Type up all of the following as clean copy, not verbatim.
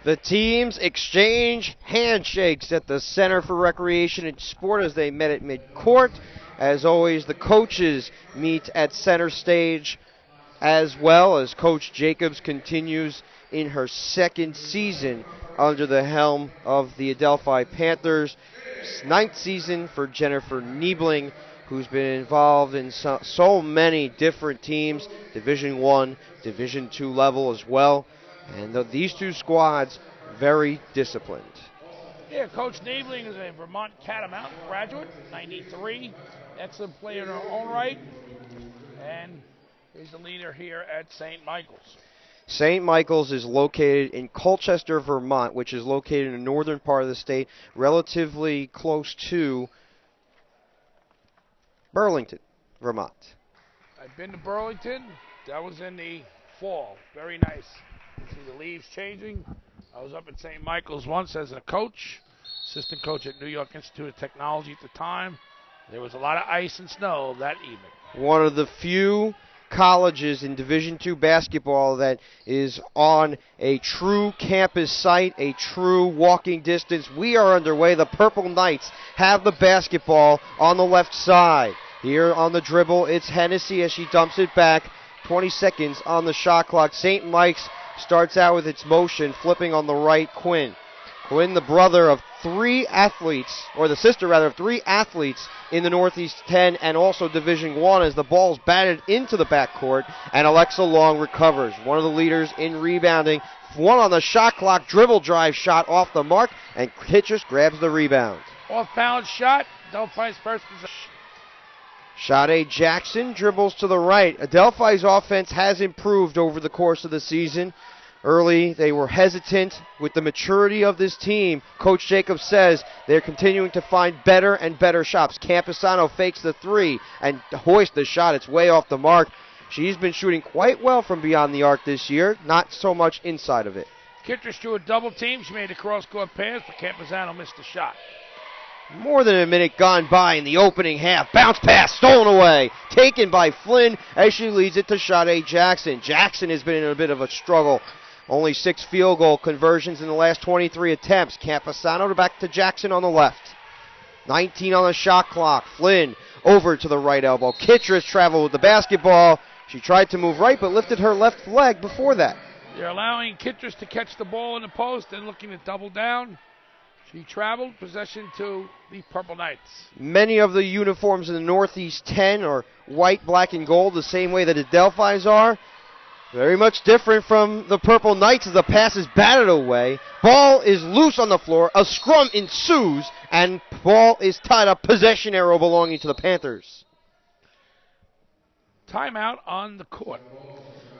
The teams exchange handshakes at the Center for Recreation and Sport as they met at midcourt. As always, the coaches meet at center stage as well as Coach Jacobs continues in her second season under the helm of the Adelphi Panthers. Ninth season for Jennifer Niebling, who's been involved in so many different teams, Division I, Division II level as well. And these two squads, very disciplined. Yeah, Coach Niebling is a Vermont Catamount graduate, 93. Excellent player in her own right. And is the leader here at St. Michael's. St. Michael's is located in Colchester, Vermont, which is located in the northern part of the state, relatively close to Burlington, Vermont. I've been to Burlington. That was in the fall. Very nice. You see the leaves changing. I was up at St. Michael's once as a coach, assistant coach at New York Institute of Technology at the time. There was a lot of ice and snow that evening. One of the few colleges in Division II basketball that is on a true campus site, a true walking distance. We are underway. The Purple Knights have the basketball on the left side. Here on the dribble, it's Hennessy as she dumps it back. 20 seconds on the shot clock. St. Mike's starts out with its motion, flipping on the right, Quinn. Quinn, the brother of three athletes, or the sister rather, of three athletes in the Northeast 10 and also Division I, as the ball's batted into the backcourt, and Alexa Long recovers. One of the leaders in rebounding. One on the shot clock, dribble drive shot off the mark, and Hitchers grabs the rebound. Off-balance shot, Adelphi's first possession. Sade Jackson dribbles to the right. Adelphi's offense has improved over the course of the season. Early, they were hesitant. With the maturity of this team, Coach Jacobs says they're continuing to find better and better shots. Camposano fakes the three and hoists the shot. It's way off the mark. She's been shooting quite well from beyond the arc this year, not so much inside of it. Kittredge drew a double team. She made a cross-court pass, but Camposano missed the shot. More than a minute gone by in the opening half. Bounce pass stolen away. Taken by Flynn as she leads it to Sade Jackson. Jackson has been in a bit of a struggle. Only 6 field goal conversions in the last 23 attempts. Camposano back to Jackson on the left. 19 on the shot clock. Flynn over to the right elbow. Kittredge traveled with the basketball. She tried to move right but lifted her left leg before that. They're allowing Kittredge to catch the ball in the post and looking to double down. She traveled, possession to the Purple Knights. Many of the uniforms in the Northeast 10 are white, black, and gold, the same way that Adelphi's are. Very much different from the Purple Knights as the pass is batted away. Ball is loose on the floor. A scrum ensues, and ball is tied up. Possession arrow belonging to the Panthers. Timeout on the court.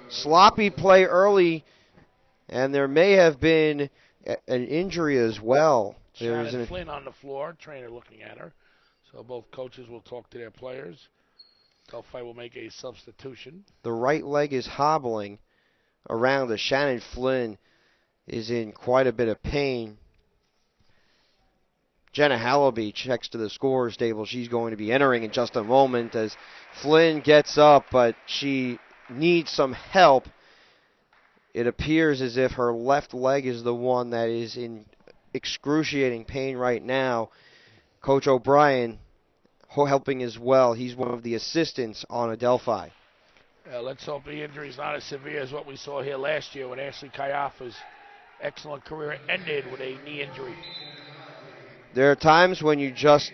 Sloppy play early, and there may have been an injury as well. Shannon Flynn on the floor, trainer looking at her. So both coaches will talk to their players. Adelphi will make a substitution. The right leg is hobbling around as Shannon Flynn is in quite a bit of pain. Jenna Hallaby checks to the scorer's table. She's going to be entering in just a moment as Flynn gets up, but she needs some help. It appears as if her left leg is the one that is in excruciating pain right now. Coach O'Brien helping as well. He's one of the assistants on Adelphi. Let's hope the injury is not as severe as what we saw here last year when Ashley Kayafa's excellent career ended with a knee injury. There are times when you just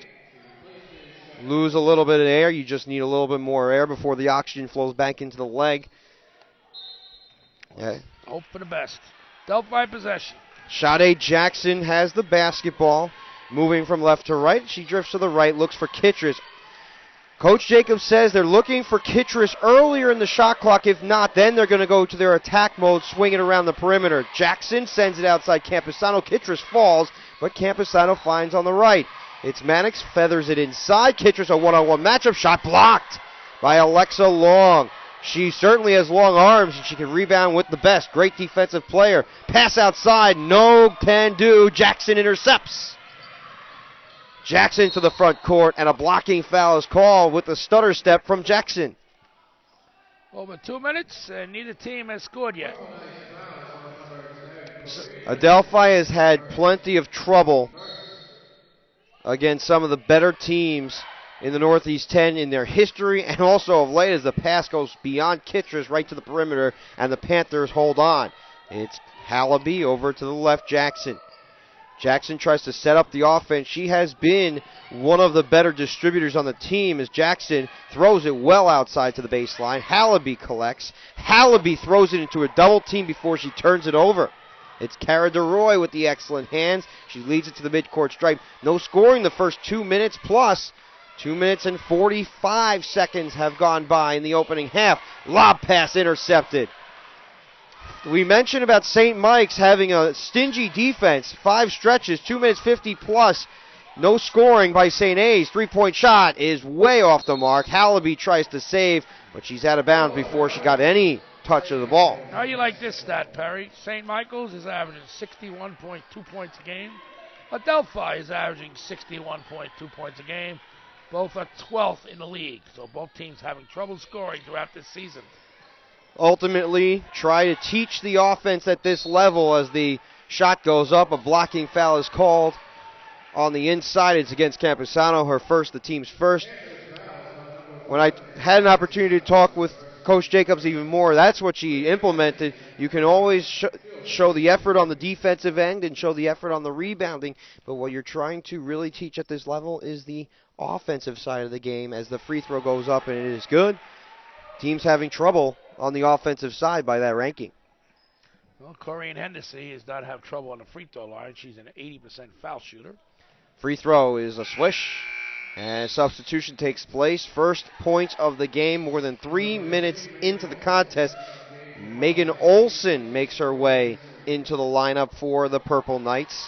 lose a little bit of air. You just need a little bit more air before the oxygen flows back into the leg. Yeah. Hope for the best. Adelphi possession. Sade Jackson has the basketball. Moving from left to right, she drifts to the right, looks for Kittredge. Coach Jacobs says they're looking for Kittredge earlier in the shot clock. If not, then they're going to go to their attack mode, swing it around the perimeter. Jackson sends it outside Camposano. Kittredge falls, but Camposano finds on the right. It's Mannix, feathers it inside. Kittredge, a one-on-one matchup. Shot blocked by Alexa Long. She certainly has long arms, and she can rebound with the best. Great defensive player. Pass outside, no can do. Jackson intercepts. Jackson to the front court, and a blocking foul is called with the stutter step from Jackson. Over 2 minutes, and neither team has scored yet. Adelphi has had plenty of trouble against some of the better teams in the Northeast 10 in their history, and also of late as the pass goes beyond Kittress right to the perimeter, and the Panthers hold on. It's Hallaby over to the left, Jackson. Jackson tries to set up the offense. She has been one of the better distributors on the team as Jackson throws it well outside to the baseline. Hallaby collects. Hallaby throws it into a double team before she turns it over. It's Cara DeRoy with the excellent hands. She leads it to the midcourt stripe. No scoring the first 2 minutes plus. 2 minutes and 45 seconds have gone by in the opening half. Lob pass intercepted. We mentioned about St. Mike's having a stingy defense. 5 stretches, 2 minutes 50 plus. No scoring by St. A's. Three-point shot is way off the mark. Hallaby tries to save, but she's out of bounds before she got any touch of the ball. How you like this stat, Perry? St. Michael's is averaging 61.2 points a game. Adelphi is averaging 61.2 points a game. Both are 12th in the league, so both teams having trouble scoring throughout this season. Ultimately, try to teach the offense at this level as the shot goes up. A blocking foul is called on the inside. It's against Campusano, her first, the team's first. When I had an opportunity to talk with Coach Jacobs even more, that's what she implemented. You can always show the effort on the defensive end and show the effort on the rebounding, but what you're trying to really teach at this level is the offensive side of the game as the free throw goes up, and it is good. Teams having trouble on the offensive side by that ranking. Well, Corinne Hennessy does not have trouble on the free throw line. She's an 80% foul shooter. Free throw is a swish, and substitution takes place. First points of the game, more than 3 minutes into the contest. Megan Olson makes her way into the lineup for the Purple Knights.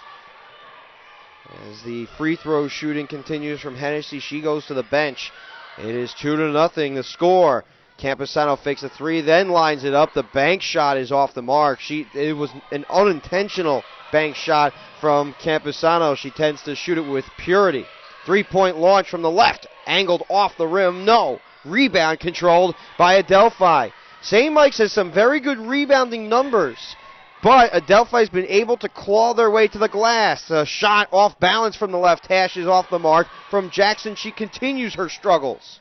As the free throw shooting continues from Hennessy, she goes to the bench. It is 2-0 the score. Campusano fakes a three, then lines it up. The bank shot is off the mark. It was an unintentional bank shot from Campusano. She tends to shoot it with purity. 3-point launch from the left, angled off the rim. No. Rebound controlled by Adelphi. St. Mike's has some very good rebounding numbers, but Adelphi's been able to claw their way to the glass. A shot off balance from the left hash is off the mark from Jackson. She continues her struggles.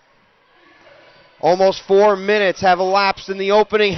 Almost 4 minutes have elapsed in the opening